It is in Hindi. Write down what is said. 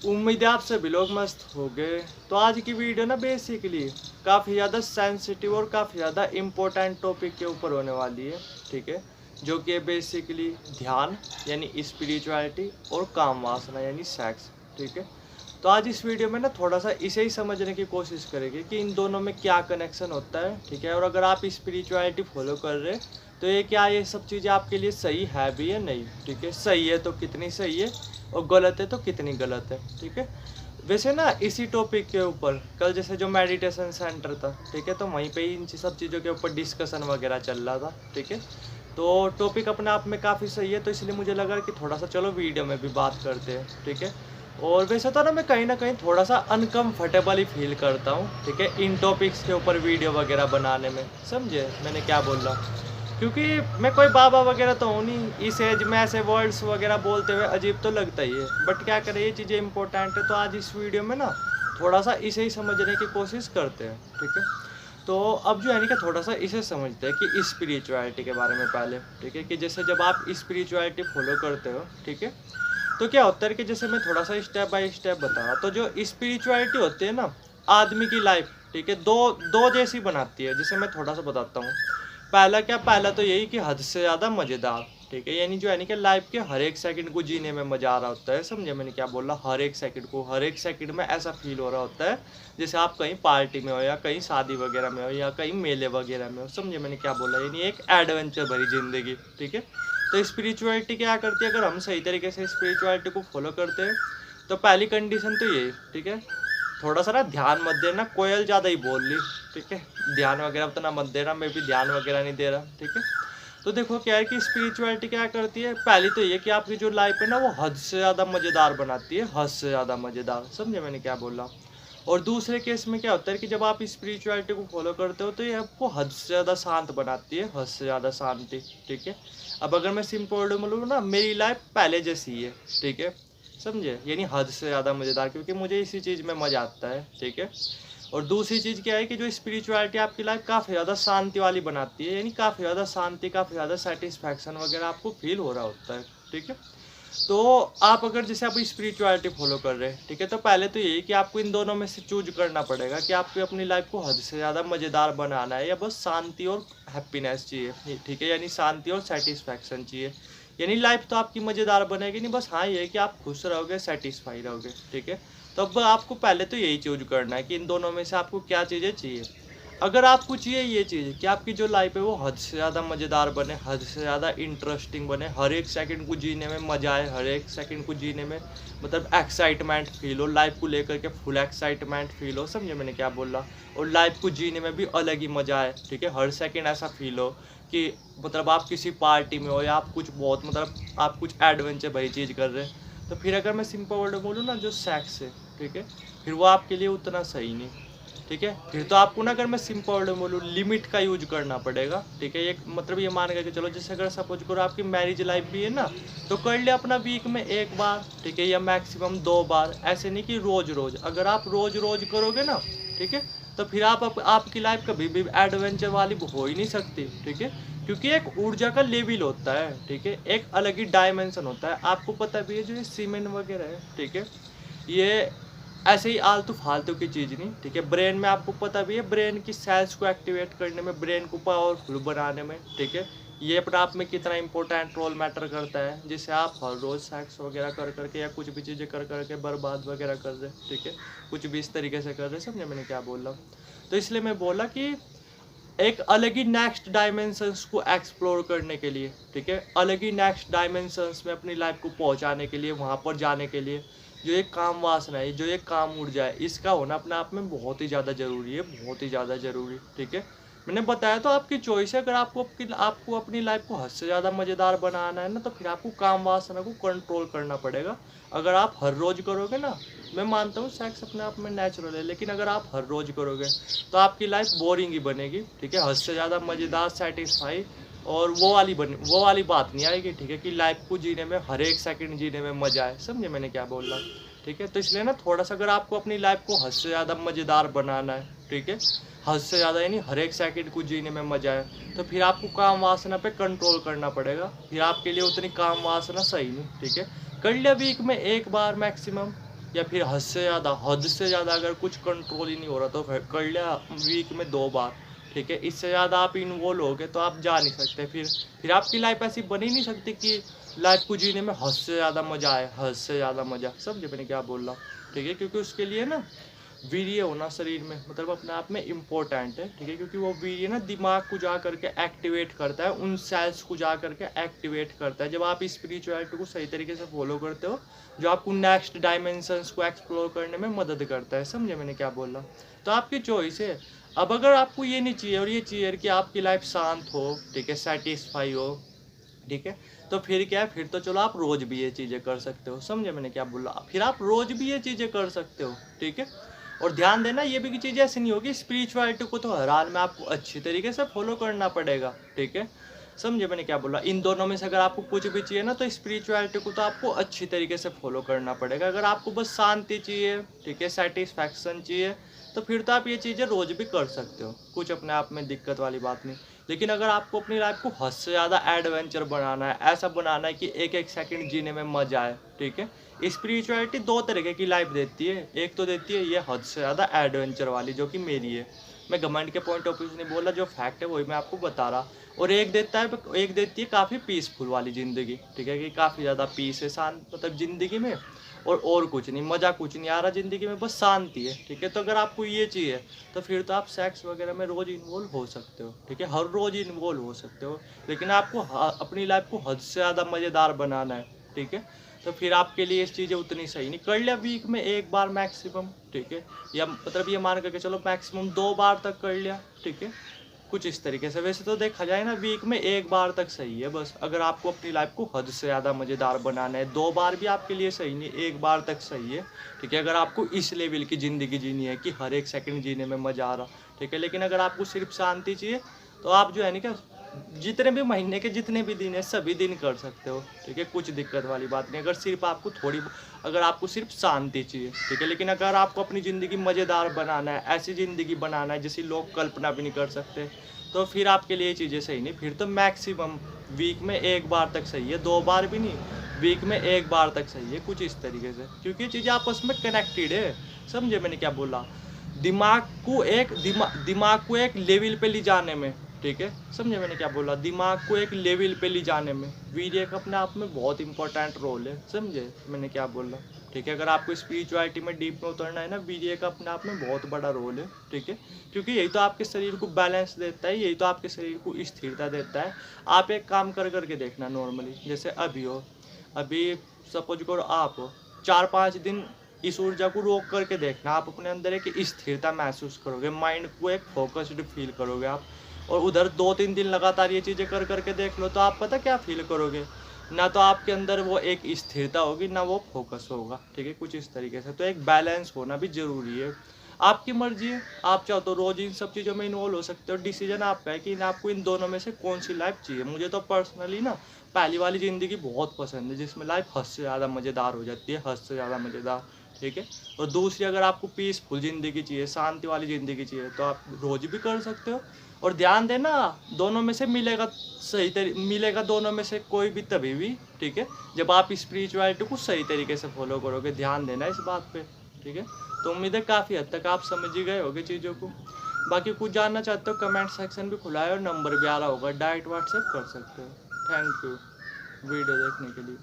उम्मीद है आप सभी लोग मस्त हो गए। तो आज की वीडियो ना बेसिकली काफ़ी ज़्यादा सेंसिटिव और काफ़ी ज़्यादा इम्पोर्टेंट टॉपिक के ऊपर होने वाली है, ठीक है। जो कि है बेसिकली ध्यान यानी स्पिरिचुअलिटी और काम वासना यानी सेक्स, ठीक है। तो आज इस वीडियो में ना थोड़ा सा इसे ही समझने की कोशिश करेंगे कि इन दोनों में क्या कनेक्शन होता है, ठीक है। और अगर आप स्पिरिचुअलिटी फॉलो कर रहे हैं तो ये सब चीज़ें आपके लिए सही है भी या नहीं, ठीक है। सही है तो कितनी सही है और गलत है तो कितनी गलत है, ठीक है। वैसे ना इसी टॉपिक के ऊपर कल जैसे जो मेडिटेशन सेंटर था, ठीक है, तो वहीं पे इन सब चीज़ों के ऊपर डिस्कशन वगैरह चल रहा था, ठीक है। तो टॉपिक अपने आप में काफ़ी सही है, तो इसलिए मुझे लगा कि थोड़ा सा चलो वीडियो में भी बात करते हैं, ठीक है। और वैसे तो ना मैं कहीं ना कहीं थोड़ा सा अनकम्फर्टेबल ही फील करता हूँ, ठीक है, इन टॉपिक्स के ऊपर वीडियो वगैरह बनाने में। समझे मैंने क्या बोल रहा? क्योंकि मैं कोई बाबा वगैरह तो हूँ नहीं, इस एज में ऐसे वर्ड्स वगैरह बोलते हुए अजीब तो लगता ही है, बट क्या करें, ये चीज़ें इंपॉर्टेंट है। तो आज इस वीडियो में ना थोड़ा सा इसे ही समझने की कोशिश करते हैं, ठीक है। तो अब जो है ना कि थोड़ा सा इसे समझते हैं कि स्पिरिचुअलिटी के बारे में पहले, ठीक है। कि जैसे जब आप स्पिरिचुअलिटी फॉलो करते हो, ठीक है, तो क्या होता है कि जैसे मैं थोड़ा सा स्टेप बाय स्टेप बता रहा, तो जो स्पिरिचुअलिटी होती है ना आदमी की लाइफ, ठीक है, दो दो जैसी बनाती है। जैसे मैं थोड़ा सा बताता हूँ। पहला तो यही कि हद से ज़्यादा मज़ेदार, ठीक है। यानी जो है ना कि लाइफ के हर एक सेकंड को जीने में मज़ा आ रहा होता है। समझे मैंने क्या बोला? हर एक सेकंड को, हर एक सेकंड में ऐसा फील हो रहा होता है जैसे आप कहीं पार्टी में हो या कहीं शादी वगैरह में हो या कहीं मेले वगैरह में हो। समझे मैंने क्या बोला? यानी एक एडवेंचर भरी जिंदगी, ठीक है। तो स्पिरिचुअलिटी क्या करती है? अगर हम सही तरीके से स्पिरिचुअलिटी को फॉलो करते हैं तो पहली कंडीशन तो यही, ठीक है, थोड़ा सा ना ध्यान मत देना। कोयल ज़्यादा ही बोल ली, ठीक है। ध्यान वगैरह उतना मत देना, मैं भी ध्यान वगैरह नहीं दे रहा, ठीक है। तो देखो क्या है कि स्पिरिचुअलिटी क्या करती है, पहली तो ये कि आपकी जो लाइफ है ना वो हद से ज़्यादा मज़ेदार बनाती है, हद से ज़्यादा मज़ेदार। समझे मैंने क्या बोला? और दूसरे केस में क्या होता है कि जब आप स्पिरिचुअलिटी को फॉलो करते हो तो ये आपको हद से ज़्यादा शांत बनाती है, हद से ज़्यादा शांति, ठीक है। अब अगर मैं सिंपल वर्ड में बोलूँ ना, मेरी लाइफ पहले जैसी है, ठीक है। समझे, यानी हद से ज़्यादा मज़ेदार, क्योंकि मुझे इसी चीज़ में मज़ा आता है, ठीक है। और दूसरी चीज़ क्या है कि जो स्पिरिचुअलिटी आपकी लाइफ काफ़ी ज़्यादा शांति वाली बनाती है, यानी काफ़ी ज़्यादा शांति, काफ़ी ज़्यादा सेटिस्फैक्शन वगैरह आपको फील हो रहा होता है, ठीक है। तो आप अगर जैसे आप स्पिरिचुअलिटी फॉलो कर रहे हैं, ठीक है, तो पहले तो यही कि आपको इन दोनों में से चूज करना पड़ेगा कि आपको अपनी लाइफ को हद से ज़्यादा मज़ेदार बनाना है या बस शांति और हैप्पीनेस चाहिए, ठीक है। यानी शांति और सेटिस्फैक्शन चाहिए। यानी लाइफ तो आपकी मज़ेदार बनेगी नहीं, बस हाँ ये है कि आप खुश रहोगे, सेटिस्फाई रहोगे, ठीक है। तो अब आपको पहले तो यही चूज करना है कि इन दोनों में से आपको क्या चीज़ें चाहिए। अगर आपको चाहिए ये चीज़ कि आपकी जो लाइफ है वो हद से ज़्यादा मज़ेदार बने, हद से ज़्यादा इंटरेस्टिंग बने, हर एक सेकंड को जीने में मज़ा आए, हर एक सेकंड को जीने में मतलब एक्साइटमेंट फील हो, लाइफ को लेकर के फुल एक्साइटमेंट फील हो। समझे मैंने क्या बोला? और लाइफ को जीने में भी अलग ही मज़ा आए, ठीक है। हर सेकंड ऐसा फील हो कि मतलब आप किसी पार्टी में हो या आप कुछ बहुत मतलब आप कुछ एडवेंचर भरी चीज़ कर रहे हैं। तो फिर अगर मैं सिंपल वर्ड बोलूँ ना, जो सेक्स है, ठीक है, फिर वो आपके लिए उतना सही नहीं, ठीक है। फिर तो आपको ना, अगर मैं सिंपल वर्ड में बोलूँ, लिमिट का यूज करना पड़ेगा, ठीक है। एक मतलब ये मान के चलो, जैसे अगर सपोज करो आपकी मैरिज लाइफ भी है ना, तो कर ले अपना वीक में एक बार, ठीक है, या मैक्सिमम 2 बार। ऐसे नहीं कि रोज रोज। अगर आप रोज रोज करोगे ना, ठीक है, तो फिर आपकी लाइफ कभी भी एडवेंचर वाली हो ही नहीं सकती, ठीक है। क्योंकि एक ऊर्जा का लेवल होता है, ठीक है, एक अलग ही डायमेंशन होता है। आपको पता भी है जो ये सीमेंट वगैरह है, ठीक है, ये ऐसे ही आलतू फालतू की चीज़ नहीं, ठीक है। ब्रेन में आपको पता भी है, ब्रेन की सेल्स को एक्टिवेट करने में, ब्रेन को पावरफुल बनाने में, ठीक है, ये अपने आप में कितना इंपॉर्टेंट रोल मैटर करता है। जिसे आप हर रोज़ सेक्स वगैरह कर करके या कुछ भी चीज़ें कर करके बर्बाद वगैरह कर रहे, ठीक है, कुछ भी इस तरीके से कर रहे। समझे मैंने क्या बोला? तो इसलिए मैं बोला कि एक अलग ही नेक्स्ट डायमेंशंस को एक्सप्लोर करने के लिए, ठीक है, अलग ही नेक्स्ट डायमेंशंस में अपनी लाइफ को पहुंचाने के लिए, वहां पर जाने के लिए, जो एक काम वासना है, जो एक काम ऊर्जा है, इसका होना अपने आप में बहुत ही ज़्यादा ज़रूरी है, बहुत ही ज़्यादा ज़रूरी, ठीक है। मैंने बताया तो आपकी चॉइस है। अगर आपको अपनी लाइफ को हद से ज़्यादा मज़ेदार बनाना है ना, तो फिर आपको काम वासना को कंट्रोल करना पड़ेगा। अगर आप हर रोज़ करोगे ना, मैं मानता हूँ सेक्स अपने आप में नेचुरल है, लेकिन अगर आप हर रोज़ करोगे तो आपकी लाइफ बोरिंग ही बनेगी, ठीक है। हद से ज़्यादा मज़ेदार, सेटिस्फाई और वो वाली बात नहीं आएगी, ठीक है, कि लाइफ को जीने में, हर एक सेकंड जीने में मज़ा आए। समझे मैंने क्या बोला? ठीक है। तो इसलिए ना थोड़ा सा अगर आपको अपनी लाइफ को हद से ज़्यादा मज़ेदार बनाना है, ठीक है, हद से ज़्यादा यानी हर एक सेकंड को जीने में मज़ा आए, तो फिर आपको काम वासना पे कंट्रोल करना पड़ेगा। फिर आपके लिए उतनी काम वासना सही नहीं, ठीक है। कर लिया वीक में एक बार मैक्सिमम, या फिर हद से ज़्यादा अगर कुछ कंट्रोल ही नहीं हो रहा तो कर लिया वीक में 2 बार, ठीक है। इससे ज़्यादा आप इन्वॉल्व हो गए तो आप जा नहीं सकते, फिर आपकी लाइफ ऐसी बन ही नहीं सकती कि लाइफ को जीने में हद से ज़्यादा मज़ा आए, हद से ज़्यादा मज़ा, समझे मैंने क्या बोल रहा, ठीक है। क्योंकि उसके लिए ना वीर्य होना शरीर में मतलब अपने आप में इम्पोर्टेंट है, ठीक है। क्योंकि वो वीर्य ना दिमाग को जा करके एक्टिवेट करता है, उन सेल्स को जा करके एक्टिवेट करता है। जब आप स्पिरिचुअलिटी को सही तरीके से फॉलो करते हो, जो आपको नेक्स्ट डायमेंशंस को एक्सप्लोर करने में मदद करता है, समझे मैंने क्या बोला। तो आपकी चॉइस है। अब अगर आपको ये नहीं चाहिए और ये चाहिए कि आपकी लाइफ शांत हो, ठीक है, सेटिस्फाई हो, ठीक है, तो फिर क्या है, फिर तो चलो आप रोज भी ये चीज़ें कर सकते हो, समझे मैंने क्या बोला। फिर आप रोज भी ये चीज़ें कर सकते हो, ठीक है। और ध्यान देना ये भी की चीज़ ऐसी नहीं होगी, स्पिरिचुअलिटी को तो हर हाल में आपको अच्छी तरीके से फॉलो करना पड़ेगा, ठीक है, समझे मैंने क्या बोला। इन दोनों में से अगर आपको कुछ भी चाहिए ना तो स्पिरिचुअलिटी को तो आपको अच्छी तरीके से फॉलो करना पड़ेगा। अगर आपको बस शांति चाहिए, ठीक है, सेटिस्फैक्शन चाहिए, तो फिर तो आप ये चीज़ें रोज भी कर सकते हो, कुछ अपने आप में दिक्कत वाली बात नहीं। लेकिन अगर आपको अपनी लाइफ को हद से ज़्यादा एडवेंचर बनाना है, ऐसा बनाना है कि एक एक सेकंड जीने में मजा आए, ठीक है। स्पिरिचुअलिटी 2 तरीके की लाइफ देती है, एक तो देती है ये हद से ज़्यादा एडवेंचर वाली जो कि मेरी है, मैं घमंड के पॉइंट ऑफ व्यू से नहीं बोल रहा, जो फैक्ट है वही मैं आपको बता रहा। और एक देती है काफ़ी पीसफुल वाली ज़िंदगी, ठीक है, कि काफ़ी ज़्यादा पीस है, शांत मतलब ज़िंदगी में, और कुछ नहीं, मज़ा कुछ नहीं आ रहा ज़िंदगी में, बस शांति है, ठीक है। तो अगर आपको ये चाहिए तो फिर तो आप सेक्स वगैरह में रोज़ इन्वॉल्व हो सकते हो, ठीक है, हर रोज़ इन्वॉल्व हो सकते हो। लेकिन आपको अपनी लाइफ को हद से ज़्यादा मज़ेदार बनाना है, ठीक है। तो फिर आपके लिए इस चीज़ें उतनी सही नहीं, कर लिया वीक में 1 बार मैक्सिमम, ठीक है, या मतलब ये मान करके चलो मैक्सिमम 2 बार तक कर लिया, ठीक है, कुछ इस तरीके से। वैसे तो देखा जाए ना वीक में 1 बार तक सही है बस, अगर आपको अपनी लाइफ को हद से ज़्यादा मज़ेदार बनाना है। 2 बार भी आपके लिए सही नहीं, 1 बार तक सही है, ठीक है, अगर आपको इस लेवल की ज़िंदगी जीनी है कि हर एक सेकंड जीने में मज़ा आ रहा, ठीक है। लेकिन अगर आपको सिर्फ शांति चाहिए तो आप जो है ना क्या, जितने भी महीने के जितने भी दिन है सभी दिन कर सकते हो, ठीक है, कुछ दिक्कत वाली बात नहीं। अगर आपको सिर्फ शांति चाहिए, ठीक है। लेकिन अगर आपको अपनी ज़िंदगी मज़ेदार बनाना है, ऐसी ज़िंदगी बनाना है जिसे लोग कल्पना भी नहीं कर सकते, तो फिर आपके लिए चीज़ें सही नहीं। फिर तो मैक्सिमम वीक में 1 बार तक सही है, 2 बार भी नहीं, वीक में 1 बार तक सही है, कुछ इस तरीके से। क्योंकि ये चीज़ें आपस में कनेक्टेड है, समझे मैंने क्या बोला। दिमाग को एक लेवल पे ले जाने में, ठीक है, समझे मैंने क्या बोला, दिमाग को एक लेवल पे ले जाने में वीर्य का अपने आप में बहुत इंपॉर्टेंट रोल है, समझे मैंने क्या बोला, ठीक है। अगर आपको स्पिरिचुअलिटी में डीप में उतरना है ना, वीर्य का अपने आप में बहुत बड़ा रोल है, ठीक है। क्योंकि यही तो आपके शरीर को बैलेंस देता है, यही तो आपके शरीर को स्थिरता देता है। आप एक काम कर करके देखना नॉर्मली, जैसे अभी सपोज करो आप 4-5 दिन इस ऊर्जा को रोक करके देखना, आप अपने अंदर एक स्थिरता महसूस करोगे, माइंड को एक फोकस्ड फील करोगे आप। और उधर 2-3 दिन लगातार ये चीज़ें कर करके देख लो तो आप पता क्या फील करोगे, ना तो आपके अंदर वो एक स्थिरता होगी, ना वो फोकस होगा, ठीक है, कुछ इस तरीके से। तो एक बैलेंस होना भी ज़रूरी है। आपकी मर्जी है, आप चाहो तो रोज़ इन सब चीज़ों में इन्वॉल्व हो सकते हो, डिसीजन आपका है कि आपको इन दोनों में से कौन सी लाइफ चाहिए। मुझे तो पर्सनली ना पहली वाली ज़िंदगी बहुत पसंद है, जिसमें लाइफ हद से ज़्यादा मज़ेदार हो जाती है, हद से ज़्यादा मज़ेदार, ठीक है। और दूसरी, अगर आपको पीसफुल ज़िंदगी चाहिए, शांति वाली ज़िंदगी चाहिए, तो आप रोज़ भी कर सकते हो। और ध्यान देना, दोनों में से मिलेगा दोनों में से कोई भी तभी भी, ठीक है, जब आप स्पिरिचुअलिटी को सही तरीके से फॉलो करोगे। ध्यान देना इस बात पे, ठीक है। तो उम्मीद है काफ़ी हद तक आप समझ ही गए होगे चीज़ों को। बाकी कुछ जानना चाहते हो कमेंट सेक्शन भी खुला है और नंबर भी आ रहा होगा, डायरेक्ट व्हाट्सएप कर सकते हो। थैंक यू वीडियो देखने के लिए।